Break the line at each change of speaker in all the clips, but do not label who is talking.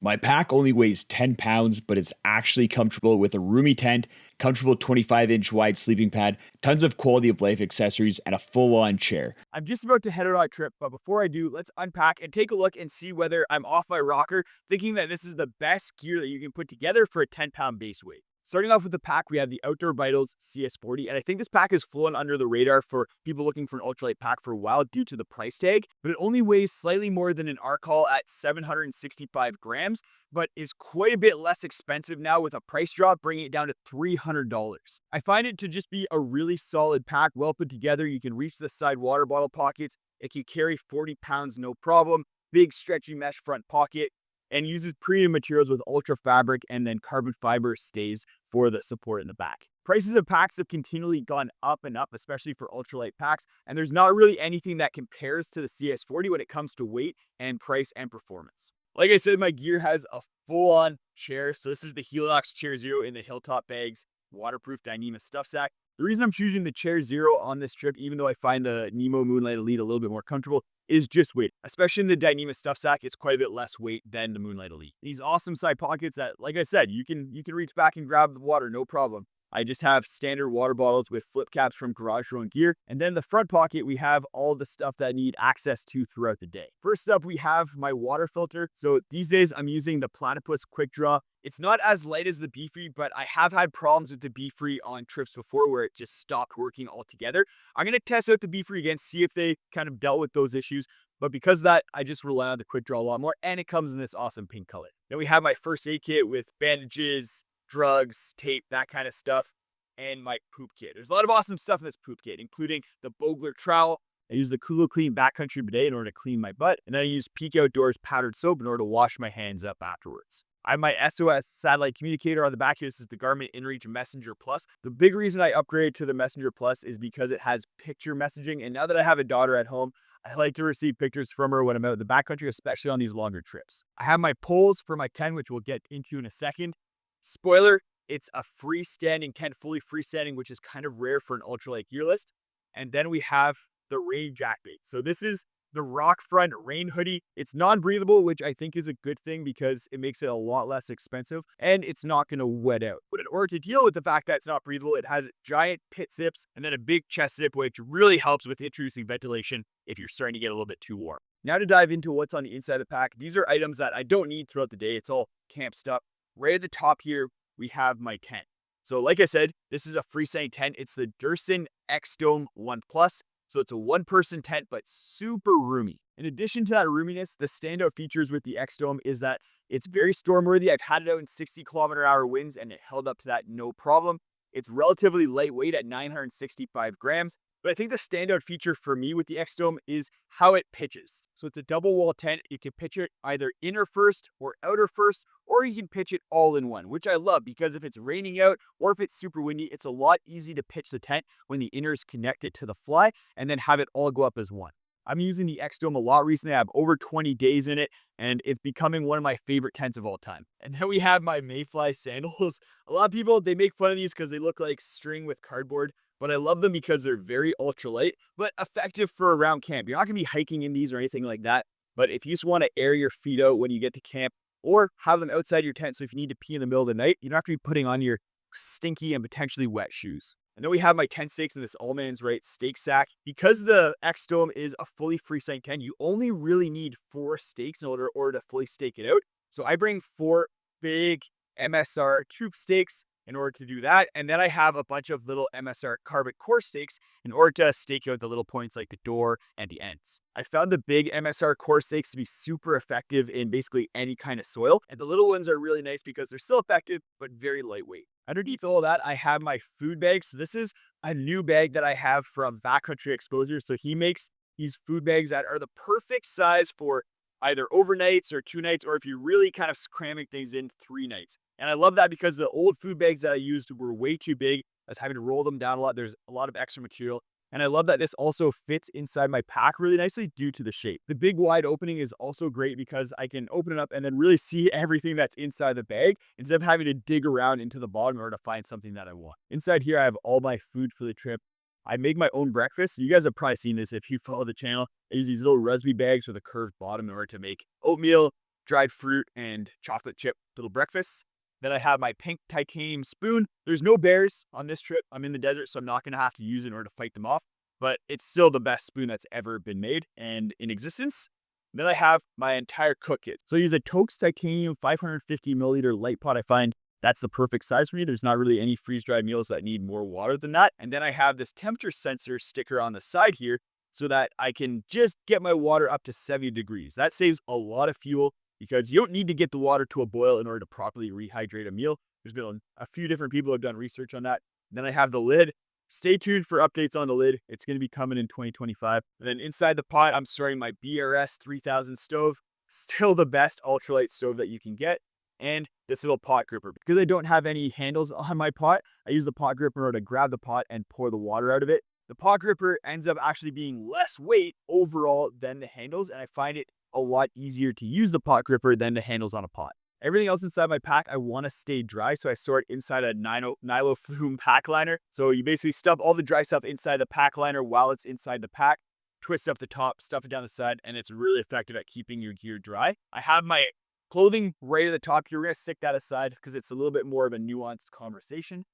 My pack only weighs 10 pounds, but it's actually comfortable with a roomy tent, comfortable 25-inch wide sleeping pad, tons of quality of life accessories, and a full-on chair.
I'm just about to head out on a trip, but before I do, let's unpack and take a look and see whether I'm off my rocker, thinking that this is the best gear that you can put together for a 10-pound base weight. Starting off with the pack, we have the Outdoor Vitals CS40, and I think this pack has flown under the radar for people looking for an ultralight pack for a while due to the price tag, but it only weighs slightly more than an Arcall at 765 grams, but is quite a bit less expensive now with a price drop, bringing it down to $300. I find it to just be a really solid pack, well put together. You can reach the side water bottle pockets. It can carry 40 pounds, no problem. Big stretchy mesh front pocket, and uses premium materials with ultra fabric and then carbon fiber stays for the support in the back. Prices of packs have continually gone up and up, especially for ultralight packs, and there's not really anything that compares to the CS40 when it comes to weight and price and performance. Like I said, my gear has a full-on chair. So this is the Helinox Chair Zero in the Hilltop Bags waterproof Dyneema stuff sack. The reason I'm choosing the Chair Zero on this trip, even though I find the Nemo Moonlight Elite a little bit more comfortable, is just weight. Especially in the Dyneema stuff sack, it's quite a bit less weight than the Moonlight Elite. These awesome side pockets that, like I said, you can reach back and grab the water, no problem. I just have standard water bottles with flip caps from Garage Your Own Gear. And then the front pocket, we have all the stuff that I need access to throughout the day. First up, we have my water filter. So these days I'm using the Platypus Quick Draw. It's not as light as the Be-Free, but I have had problems with the Be-Free on trips before where it just stopped working altogether. I'm going to test out the Be-Free again, see if they kind of dealt with those issues. But because of that, I just rely on the Quick Draw a lot more, and it comes in this awesome pink color. Then we have my first aid kit with bandages, drugs, tape, that kind of stuff, and my poop kit. There's a lot of awesome stuff in this poop kit, including the Bogler trowel. I use the Kulo Clean Backcountry bidet in order to clean my butt, and then I use Peak Outdoors powdered soap in order to wash my hands up afterwards. I have my SOS satellite communicator on the back here. This is the Garmin InReach Messenger Plus. The big reason I upgraded to the Messenger Plus is because it has picture messaging, and now that I have a daughter at home, I like to receive pictures from her when I'm out in the backcountry, especially on these longer trips. I have my poles for my tent, which we'll get into in a second. Spoiler, it's a freestanding tent, fully freestanding, which is kind of rare for an ultralight gear list. And then we have the rain jacket. So this is the Rockfront rain hoodie. It's non-breathable, which I think is a good thing because it makes it a lot less expensive and it's not going to wet out. But in order to deal with the fact that it's not breathable, it has giant pit zips and then a big chest zip, which really helps with introducing ventilation if you're starting to get a little bit too warm. Now to dive into what's on the inside of the pack. These are items that I don't need throughout the day. It's all camp stuff. Right at the top here, we have my tent. So like I said, this is a freestanding tent. It's the Durson X-Dome 1 Plus. So it's a one-person tent, but super roomy. In addition to that roominess, the standout features with the X-Dome is that it's very storm-worthy. I've had it out in 60-kilometer-hour winds, and it held up to that no problem. It's relatively lightweight at 965 grams. But I think the standout feature for me with the X-Dome is how it pitches. So it's a double wall tent. You can pitch it either inner first or outer first, or you can pitch it all in one, which I love because if it's raining out or if it's super windy, it's a lot easy to pitch the tent when the inner is connected to the fly and then have it all go up as one. I'm using the X-Dome a lot recently. I have over 20 days in it, and it's becoming one of my favorite tents of all time. And then we have my Mayfly sandals. A lot of people, they make fun of these because they look like string with cardboard. But I love them because they're very ultralight, but effective for around camp. You're not going to be hiking in these or anything like that. But if you just want to air your feet out when you get to camp or have them outside your tent, so if you need to pee in the middle of the night, you don't have to be putting on your stinky and potentially wet shoes. And then we have my tent stakes in this All Man's Right stake sack. Because the X-Dome is a fully freestanding tent, you only really need 4 stakes in order to fully stake it out. So I bring 4 big MSR troop stakes in order to do that. And then I have a bunch of little MSR carbon core stakes in order to stake out the little points like the door and the ends. I found the big MSR core stakes to be super effective in basically any kind of soil. And the little ones are really nice because they're still effective, but very lightweight. Underneath all that, I have my food bag. So this is a new bag that I have from Backcountry Exposure. So he makes these food bags that are the perfect size for either overnights or 2 nights, or if you're really kind of cramming things in 3 nights. And I love that because the old food bags that I used were way too big. I was having to roll them down a lot. There's a lot of extra material. And I love that this also fits inside my pack really nicely due to the shape. The big wide opening is also great because I can open it up and then really see everything that's inside the bag instead of having to dig around into the bottom in order to find something that I want. Inside here, I have all my food for the trip. I make my own breakfast. You guys have probably seen this if you follow the channel. I use these little Rusby bags with a curved bottom in order to make oatmeal, dried fruit and chocolate chip little breakfasts. Then I have my pink titanium spoon. There's no bears on this trip. I'm in the desert, so I'm not going to have to use it in order to fight them off. But it's still the best spoon that's ever been made and in existence. Then I have my entire cook kit. So I use a Tokes Titanium 550 milliliter light pot. I find that's the perfect size for me. There's not really any freeze-dried meals that need more water than that. And then I have this temperature sensor sticker on the side here so that I can just get my water up to 70 degrees. That saves a lot of fuel because you don't need to get the water to a boil in order to properly rehydrate a meal. There's been a few different people who have done research on that. Then I have the lid. Stay tuned for updates on the lid. It's going to be coming in 2025. And then inside the pot, I'm storing my BRS 3000 stove. Still the best ultralight stove that you can get. And this little pot gripper. Because I don't have any handles on my pot, I use the pot gripper in order to grab the pot and pour the water out of it. The pot gripper ends up actually being less weight overall than the handles, and I find it a lot easier to use the pot gripper than the handles on a pot. Everything else inside my pack, I want to stay dry, so I store it inside a Nilo Flume pack liner. So you basically stuff all the dry stuff inside the pack liner while it's inside the pack, twist up the top, stuff it down the side, and it's really effective at keeping your gear dry. I have my clothing right at the top here. We're going to stick that aside because it's a little bit more of a nuanced conversation.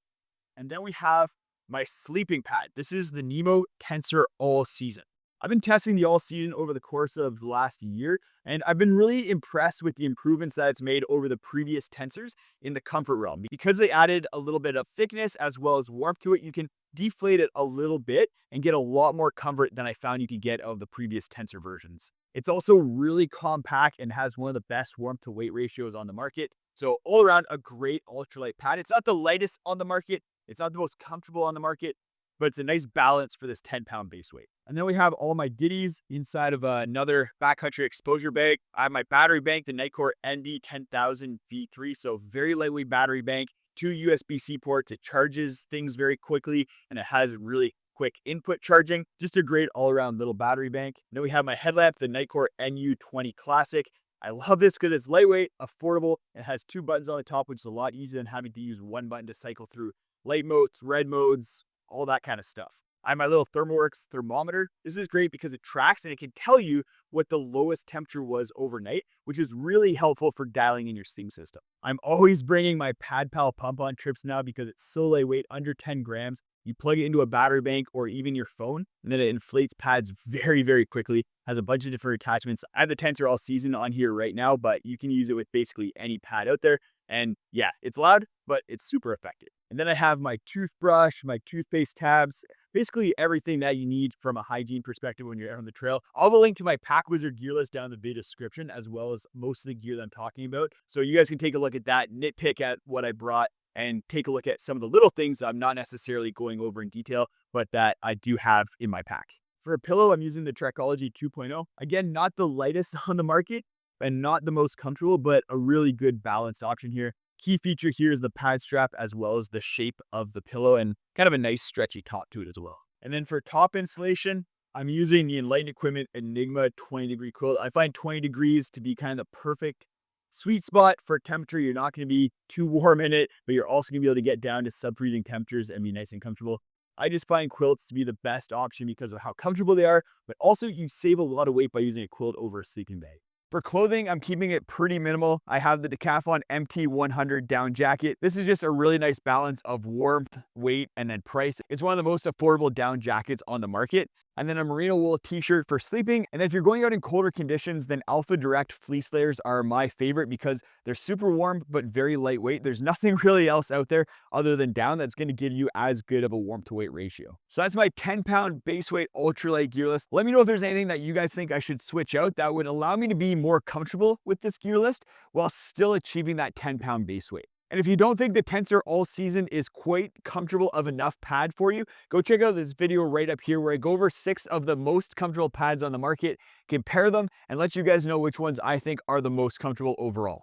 And then we have my sleeping pad. This is the Nemo Tensor All Season. I've been testing the All Season over the course of the last year, and I've been really impressed with the improvements that it's made over the previous tensors in the comfort realm. Because they added a little bit of thickness as well as warmth to it, you can deflate it a little bit and get a lot more comfort than I found you could get out of the previous tensor versions. It's also really compact and has one of the best warmth to weight ratios on the market. So all around a great ultralight pad. It's not the lightest on the market. It's not the most comfortable on the market, but it's a nice balance for this 10-pound base weight. And then we have all my ditties inside of another backcountry exposure bag. I have my battery bank, the Nitecore NB10000 V3. So very lightweight battery bank, 2 USB-C ports. It charges things very quickly and it has really quick input charging. Just a great all-around little battery bank. And then we have my headlamp, the Nitecore NU20 Classic. I love this because it's lightweight, affordable. It has 2 buttons on the top, which is a lot easier than having to use one button to cycle through light modes, red modes, all that kind of stuff. I have my little ThermoWorks thermometer. This is great because it tracks and it can tell you what the lowest temperature was overnight, which is really helpful for dialing in your steam system. I'm always bringing my PadPal pump on trips now because it's so lightweight, under 10 grams. You plug it into a battery bank or even your phone, and then it inflates pads very, very quickly. Has a bunch of different attachments. I have the Tensor All Season on here right now, but you can use it with basically any pad out there. And yeah, it's loud, but it's super effective. And then I have my toothbrush, my toothpaste tabs, basically everything that you need from a hygiene perspective when you're out on the trail. I'll have a link to my Pack Wizard gear list down in the video description, as well as most of the gear that I'm talking about. So you guys can take a look at that, nitpick at what I brought, and take a look at some of the little things that I'm not necessarily going over in detail, but that I do have in my pack. For a pillow, I'm using the Trekology 2.0. Again, not the lightest on the market and not the most comfortable, but a really good balanced option here. Key feature here is the pad strap as well as the shape of the pillow and kind of a nice stretchy top to it as well. And then for top insulation, I'm using the Enlighten Equipment Enigma 20-degree quilt. I find 20 degrees to be kind of the perfect sweet spot for temperature. You're not going to be too warm in it, but you're also going to be able to get down to sub-freezing temperatures and be nice and comfortable. I just find quilts to be the best option because of how comfortable they are, but also you save a lot of weight by using a quilt over a sleeping bag. For clothing, I'm keeping it pretty minimal. I have the Decathlon MT100 down jacket. This is just a really nice balance of warmth, weight, and then price. It's one of the most affordable down jackets on the market. And then a merino wool t-shirt for sleeping. And then if you're going out in colder conditions, then Alpha Direct fleece layers are my favorite because they're super warm, but very lightweight. There's nothing really else out there other than down that's going to give you as good of a warmth to weight ratio. So that's my 10-pound base weight ultralight gear list. Let me know if there's anything that you guys think I should switch out that would allow me to be more comfortable with this gear list while still achieving that 10-pound base weight. And if you don't think the Tensor All Season is quite comfortable of enough pad for you, go check out this video right up here where I go over 6 of the most comfortable pads on the market, compare them, and let you guys know which ones I think are the most comfortable overall.